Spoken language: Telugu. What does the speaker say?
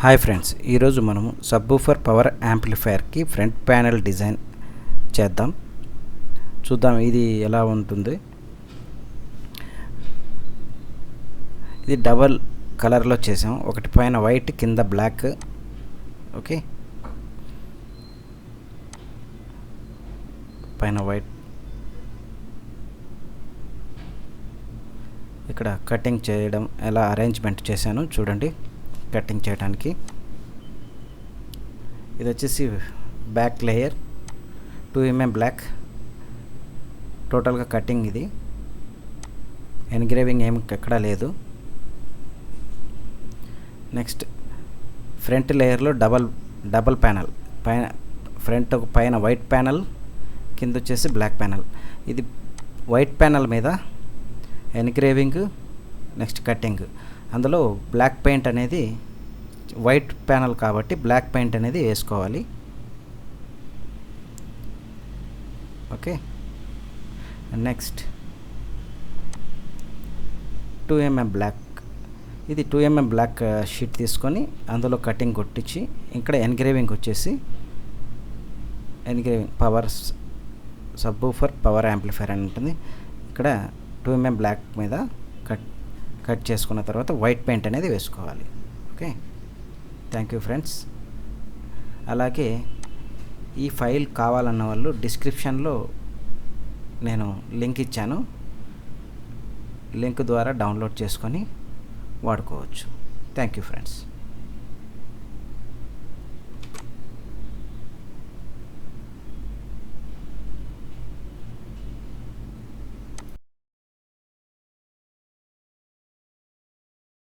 హాయ్ ఫ్రెండ్స్, ఈరోజు మనము సబ్బూఫర్ పవర్ యాంప్లిఫైయర్కి ఫ్రంట్ ప్యానెల్ డిజైన్ చేద్దాం. చూద్దాం ఇది ఎలా ఉంటుంది. ఇది డబల్ కలర్లో చేసాం, ఒకటి పైన వైట్ కింద బ్లాక్. ఓకే, పైన వైట్. ఇక్కడ కటింగ్ చేయడం ఎలా అరేంజ్మెంట్ చేశాను చూడండి. కటింగ్ చేయడానికి ఇది వచ్చేసి బ్యాక్ లేయర్ 2 mm బ్లాక్. టోటల్గా కటింగ్ ఇది, ఎన్గ్రేవింగ్ ఏమి ఎక్కడా లేదు. నెక్స్ట్ ఫ్రంట్ లేయర్లో డబల్ ప్యానల్, ఫ్రంట్ పైన వైట్ ప్యానల్, కింద వచ్చేసి బ్లాక్ ప్యానల్. ఇది వైట్ ప్యానల్ మీద ఎన్గ్రేవింగ్, నెక్స్ట్ కటింగ్. అందులో బ్లాక్ పెయింట్ అనేది, వైట్ ప్యానల్ కాబట్టి బ్లాక్ పెయింట్ అనేది వేసుకోవాలి. Okay, next 2 mm black. ఇది 2 mm బ్లాక్ షీట్ తీసుకొని అందులో కటింగ్ కొట్టించి, ఇక్కడ ఎన్గ్రేవింగ్ వచ్చేసి engraving power subwoofer power amplifier అని ఉంటుంది. ఇక్కడ 2 mm బ్లాక్ మీద కట్ చేసుకున్న తర్వాత వైట్ పెయింట్ అనేది వేసుకోవాలి. Okay, thank you friends. అలాగే ఈ ఫైల్ కావాలన్న వాళ్ళు డిస్క్రిప్షన్లో నేను లింక్ ఇచ్చాను, లింక్ ద్వారా డౌన్లోడ్ చేసుకొని వాడుకోవచ్చు. Thank you friends.